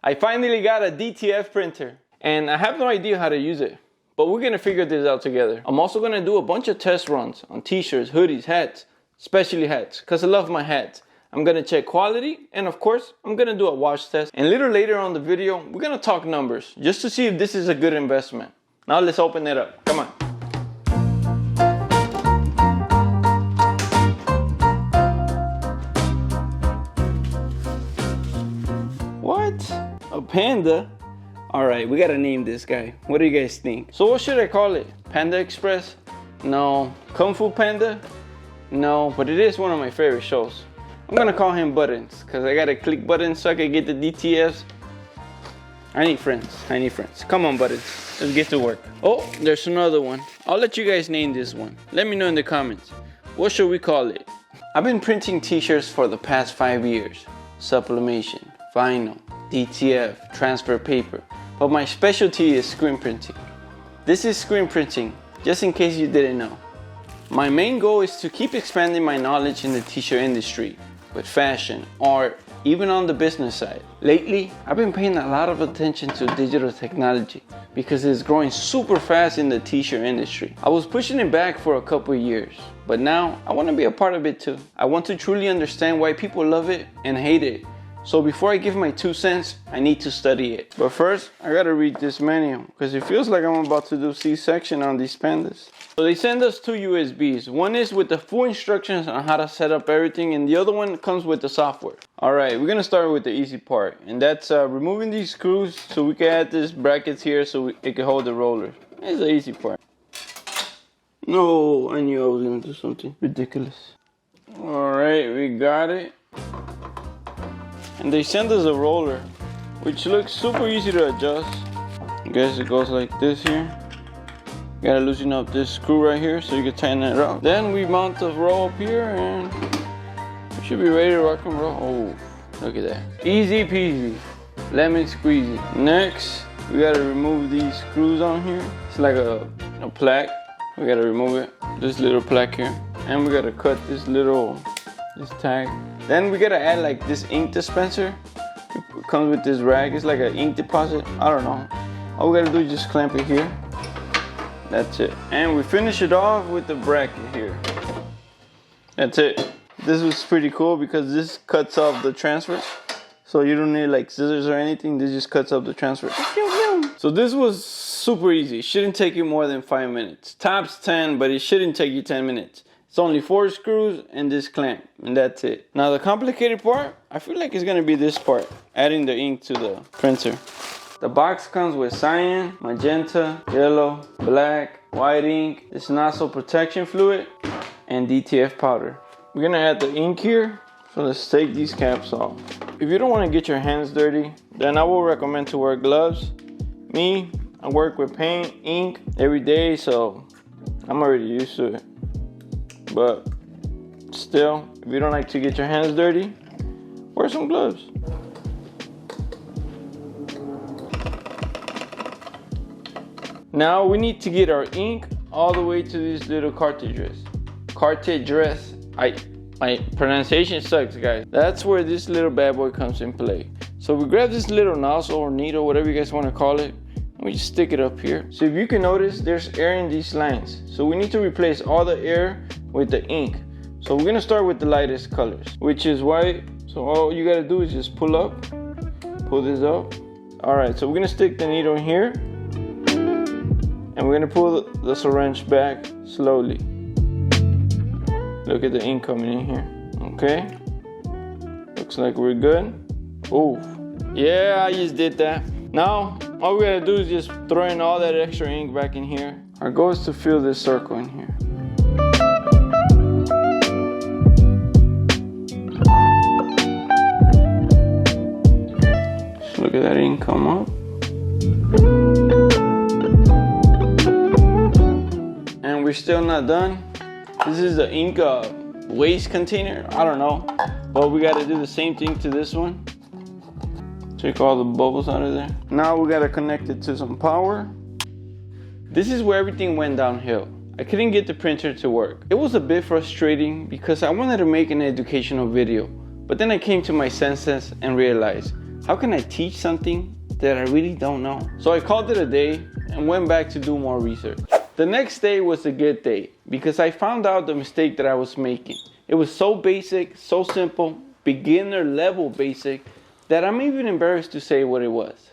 I finally got a DTF printer and I have no idea how to use it, but we're gonna figure this out together. I'm also gonna do a bunch of test runs on t-shirts, hoodies, hats, especially hats, because I love my hats. I'm gonna check quality, and of course, I'm gonna do a wash test. And a little later on the video, we're gonna talk numbers, just to see if this is a good investment. Now let's open it up, come on. What? A panda? All right, we gotta name this guy. What do you guys think? So what should I call it? Panda Express? No. Kung Fu Panda? No, but it is one of my favorite shows. I'm gonna call him Buttons, cause I gotta click buttons so I can get the DTFs. I need friends. Come on, Buttons, let's get to work. Oh, there's another one. I'll let you guys name this one. Let me know in the comments. What should we call it? I've been printing t-shirts for the past 5 years. Sublimation, vinyl, DTF, transfer paper. But my specialty is screen printing. This is screen printing, just in case you didn't know. My main goal is to keep expanding my knowledge in the t-shirt industry, with fashion, art, even on the business side. Lately, I've been paying a lot of attention to digital technology because it's growing super fast in the t-shirt industry. I was pushing it back for a couple of years, but now I want to be a part of it too. I want to truly understand why people love it and hate it. So before I give my 2 cents, I need to study it. But first, I gotta read this manual because it feels like I'm about to do C-section on these pandas. So they send us 2 USBs. One is with the full instructions on how to set up everything, and the other one comes with the software. All right, we're gonna start with the easy part, and that's removing these screws so we can add these brackets here so it can hold the roller. It's the easy part. No, I knew I was gonna do something ridiculous. All right, we got it. And they send us a roller, which looks super easy to adjust. I guess it goes like this here. You gotta loosen up this screw right here so you can tighten it up. Then we mount the roll up here and we should be ready to rock and roll. Oh, look at that. Easy peasy, lemon squeezy. Next, we gotta remove these screws on here. It's like a plaque. We gotta remove it, this little plaque here. And we gotta cut this tag. Then we gotta add like this ink dispenser. It comes with this rag. It's like an ink deposit. I don't know. All we gotta do is just clamp it here. That's it. And we finish it off with the bracket here. That's it. This was pretty cool because this cuts off the transfer. So you don't need like scissors or anything. This just cuts off the transfer. So this was super easy. It shouldn't take you more than 5 minutes. Tops 10, but it shouldn't take you 10 minutes. It's only 4 screws and this clamp, and that's it. Now the complicated part, I feel like it's gonna be this part, adding the ink to the printer. The box comes with cyan, magenta, yellow, black, white ink, this nozzle protection fluid, and DTF powder. We're gonna add the ink here, so let's take these caps off. If you don't wanna get your hands dirty, then I will recommend to wear gloves. Me, I work with paint, ink every day, so I'm already used to it. But still, if you don't like to get your hands dirty, wear some gloves. Now we need to get our ink all the way to these little cartridges. My pronunciation sucks, guys. That's where this little bad boy comes in play. So we grab this little nozzle or needle, whatever you guys want to call it, and we just stick it up here. So if you can notice, there's air in these lines. So we need to replace all the air with the ink. So we're gonna start with the lightest colors, which is white. So all you gotta do is just pull this up. All right, so we're gonna stick the needle in here and we're gonna pull the syringe back slowly. Look at the ink coming in here, okay? Looks like we're good. Oh, yeah, I just did that. Now, all we gotta do is just throw in all that extra ink back in here. Our goal is to fill this circle in here. Look at that ink come up. And we're still not done. This is the ink waste container. I don't know. But we gotta do the same thing to this one. Take all the bubbles out of there. Now we gotta connect it to some power. This is where everything went downhill. I couldn't get the printer to work. It was a bit frustrating because I wanted to make an educational video, but then I came to my senses and realized, how can I teach something that I really don't know? So I called it a day and went back to do more research. The next day was a good day because I found out the mistake that I was making. It was so basic, so simple, beginner level basic, that I'm even embarrassed to say what it was.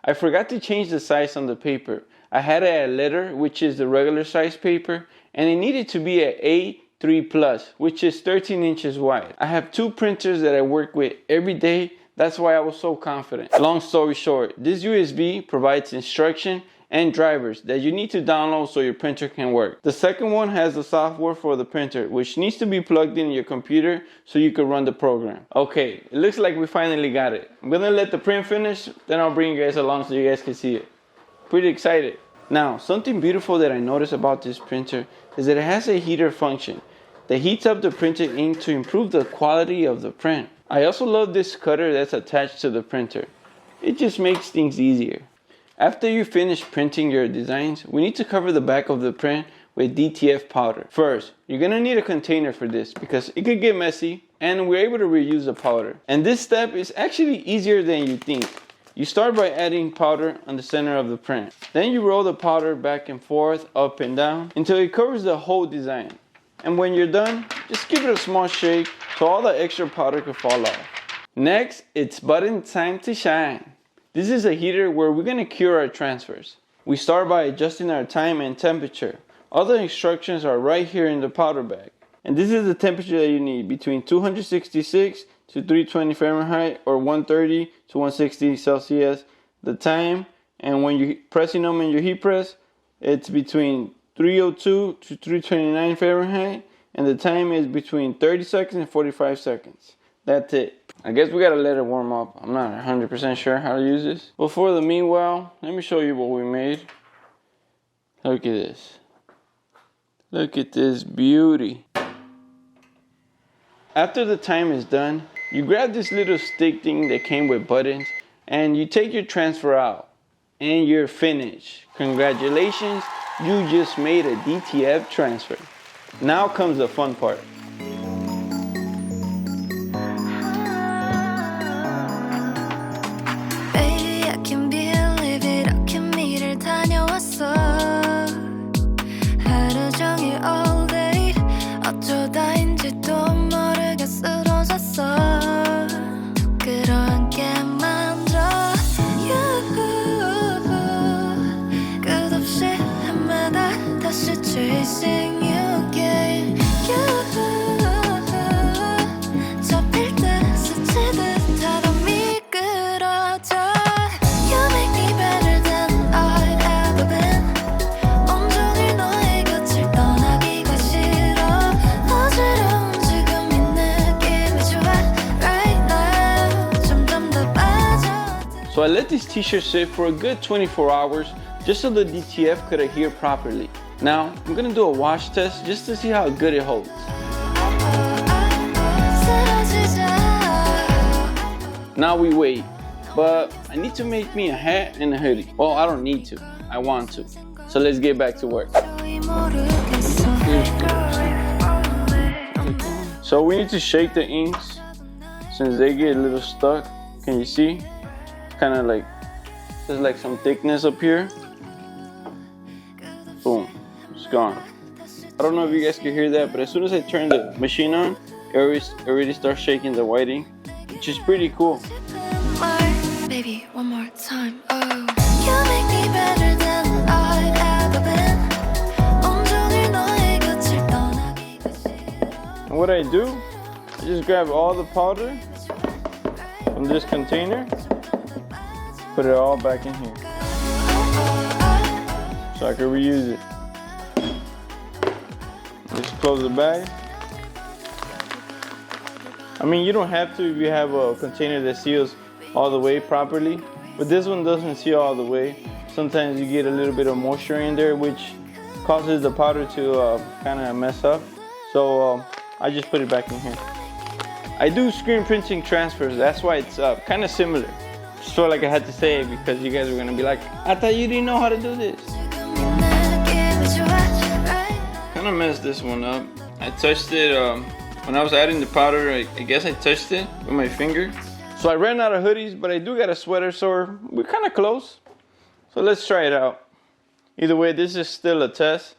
I forgot to change the size on the paper. I had a letter, which is the regular size paper, and it needed to be a A3+, which is 13 inches wide. I have 2 printers that I work with every day. That's why I was so confident. Long story short, this USB provides instruction and drivers that you need to download so your printer can work. The second one has the software for the printer, which needs to be plugged in your computer so you can run the program. Okay, it looks like we finally got it. I'm gonna let the print finish, then I'll bring you guys along so you guys can see it. Pretty excited. Now, something beautiful that I noticed about this printer is that it has a heater function that heats up the printed ink to improve the quality of the print. I also love this cutter that's attached to the printer. It just makes things easier. After you finish printing your designs, we need to cover the back of the print with DTF powder. First, you're gonna need a container for this because it could get messy and we're able to reuse the powder. And this step is actually easier than you think. You start by adding powder on the center of the print. Then you roll the powder back and forth, up and down, until it covers the whole design. And when you're done, just give it a small shake so all the extra powder can fall off. Next, it's button time to shine. This is a heater where we're gonna cure our transfers. We start by adjusting our time and temperature. All the instructions are right here in the powder bag. And this is the temperature that you need, between 266 to 320 Fahrenheit or 130 to 160 Celsius. The time, and when you're pressing them in your heat press, it's between 302 to 329 Fahrenheit, and the time is between 30 seconds and 45 seconds. That's it. I guess we gotta let it warm up. I'm not 100% sure how to use this. But for the meanwhile, let me show you what we made. Look at this. Look at this beauty. After the time is done, you grab this little stick thing that came with buttons and you take your transfer out and you're finished. Congratulations, you just made a DTF transfer. Now comes the fun part. So I let this t-shirt sit for a good 24 hours just so the DTF could adhere properly. Now I'm gonna do a wash test just to see how good it holds. Now we wait, but I need to make me a hat and a hoodie. Well, I don't need to, I want to. So let's get back to work. So we need to shake the inks since they get a little stuck. Can you see? Kind of like, there's like some thickness up here. Boom, it's gone. I don't know if you guys can hear that, but as soon as I turn the machine on, it already starts shaking the white ink, which is pretty cool. Baby, one more time. Oh, you make me better than I've ever been. And what I do, I just grab all the powder from this container, put it all back in here so I can reuse it. Just close the bag. I mean, you don't have to if you have a container that seals all the way properly, but this one doesn't seal all the way. Sometimes you get a little bit of moisture in there, which causes the powder to kind of mess up. So I just put it back in here. I do screen printing transfers, that's why it's kind of similar. Just felt like I had to say it because you guys were gonna be like, I thought you didn't know how to do this. kind of messed this one up. I touched it when I was adding the powder. I guess I touched it with my finger. So I ran out of hoodies, but I do got a sweater, so we're kind of close. So let's try it out. Either way, this is still a test.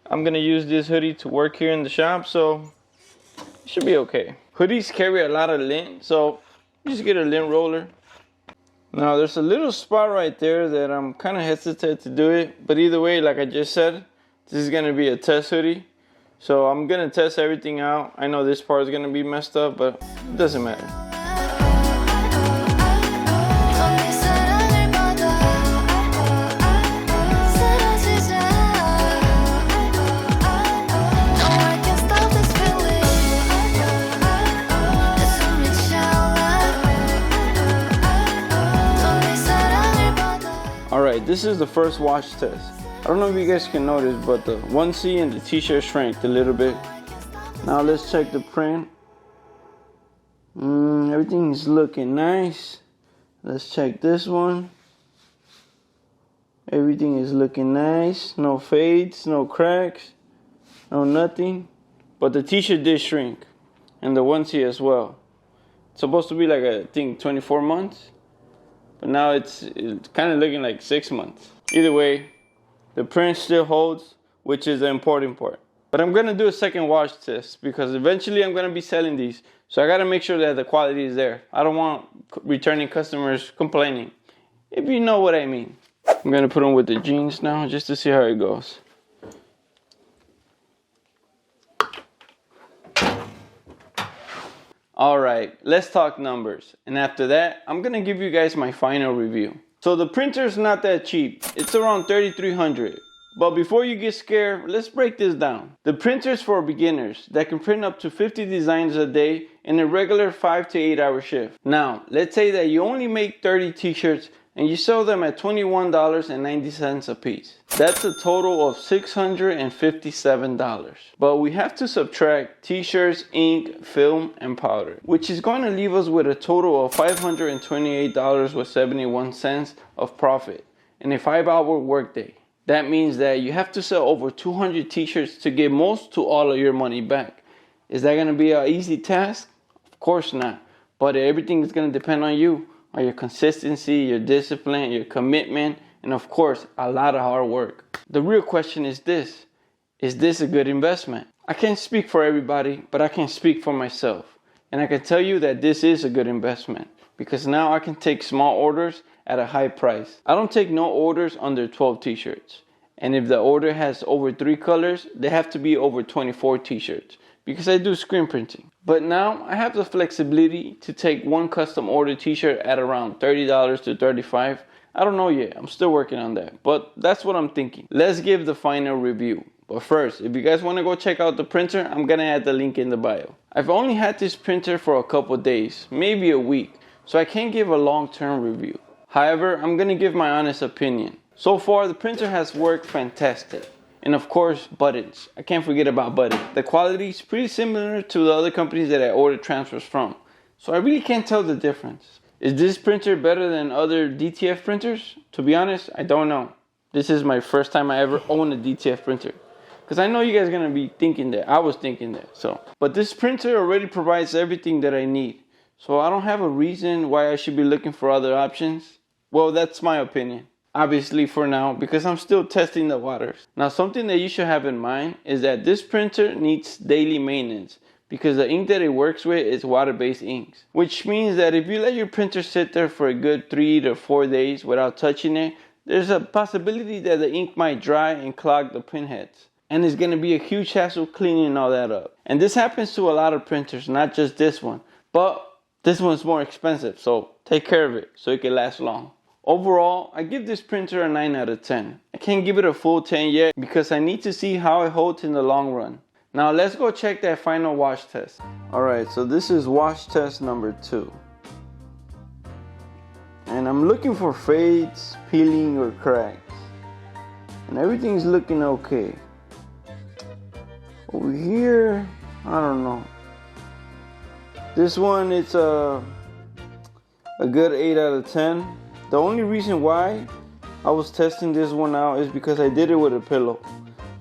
I'm gonna use this hoodie to work here in the shop, so it should be okay. Hoodies carry a lot of lint, so just get a lint roller. Now there's a little spot right there that I'm kind of hesitant to do it, but either way, like I just said, this is gonna be a test hoodie. So I'm gonna test everything out. I know this part is gonna be messed up, but it doesn't matter. Alright, this is the first wash test. I don't know if you guys can notice, but the onesie and the t-shirt shrank a little bit. Now let's check the print. Everything's looking nice. Let's check this one. Everything is looking nice. No fades, no cracks, no nothing. But the t-shirt did shrink, and the onesie as well. It's supposed to be like, I think, 24 months. But now it's kind of looking like 6 months. Either way, the print still holds, which is the important part. But I'm gonna do a second wash test because eventually I'm gonna be selling these. So I gotta make sure that the quality is there. I don't want returning customers complaining, if you know what I mean. I'm gonna put them with the jeans now just to see how it goes. Alright, let's talk numbers. And after that, I'm gonna give you guys my final review. So the printer's not that cheap. It's around $3,300. But before you get scared, let's break this down. The printer's for beginners that can print up to 50 designs a day in a regular 5 to 8 hour shift. Now, let's say that you only make 30 t-shirts and you sell them at $21.90 a piece. That's a total of $657. But we have to subtract t-shirts, ink, film, and powder, which is going to leave us with a total of $528.71 of profit in a 5-hour workday. That means that you have to sell over 200 t-shirts to get most to all of your money back. Is that going to be an easy task? Of course not. But everything is going to depend on you, on your consistency, your discipline, your commitment, and of course, a lot of hard work. The real question is this a good investment? I can't speak for everybody, but I can speak for myself. And I can tell you that this is a good investment because now I can take small orders at a high price. I don't take no orders under 12 t-shirts. And if the order has over 3 colors, they have to be over 24 t-shirts because I do screen printing. But now I have the flexibility to take one custom order t-shirt at around $30 to $35. I don't know yet, I'm still working on that, but that's what I'm thinking. Let's give the final review. But first, if you guys want to go check out the printer, I'm gonna add the link in the bio. I've only had this printer for a couple days, maybe a week, so I can't give a long-term review. However, I'm gonna give my honest opinion. So far, the printer has worked fantastic. And of course, buttons. I can't forget about buttons. The quality is pretty similar to the other companies that I ordered transfers from. So I really can't tell the difference. Is this printer better than other DTF printers? To be honest, I don't know. This is my first time I ever own a DTF printer. Because I know you guys are going to be thinking that. I was thinking that. But this printer already provides everything that I need. So I don't have a reason why I should be looking for other options. Well, that's my opinion. Obviously for now, because I'm still testing the waters. Now, something that you should have in mind is that this printer needs daily maintenance because the ink that it works with is water-based inks. Which means that if you let your printer sit there for a good 3 to 4 days without touching it, there's a possibility that the ink might dry and clog the print heads. And it's going to be a huge hassle cleaning all that up. And this happens to a lot of printers, not just this one. But this one's more expensive, so take care of it so it can last long. Overall, I give this printer a 9 out of 10. I can't give it a full 10 yet because I need to see how it holds in the long run. Now let's go check that final wash test. Alright, so this is wash test number 2. And I'm looking for fades, peeling, or cracks. And everything's looking okay. Over here, I don't know. This one, it's a good 8 out of 10. The only reason why I was testing this one out is because I did it with a pillow.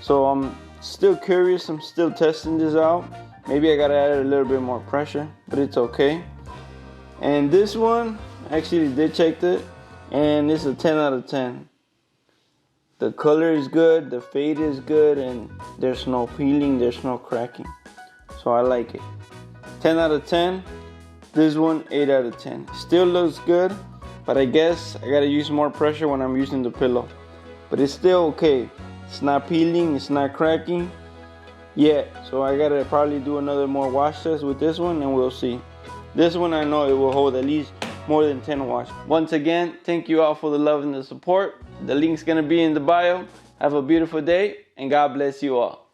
So I'm Still curious, I'm still testing this out. Maybe I gotta add a little bit more pressure, but it's okay. And this one, I actually did check it, and it's a 10 out of 10. The color is good, the fade is good, and there's no peeling, there's no cracking. So I like it. 10 out of 10. This one, 8 out of 10. Still looks good, but I guess I gotta use more pressure when I'm using the pillow. But it's still okay. It's not peeling, it's not cracking yet. So I gotta probably do another more wash test with this one, and we'll see. This one I know it will hold at least more than 10 wash. Once again, thank you all for the love and the support. The link's gonna be in the bio. Have a beautiful day, and God bless you all.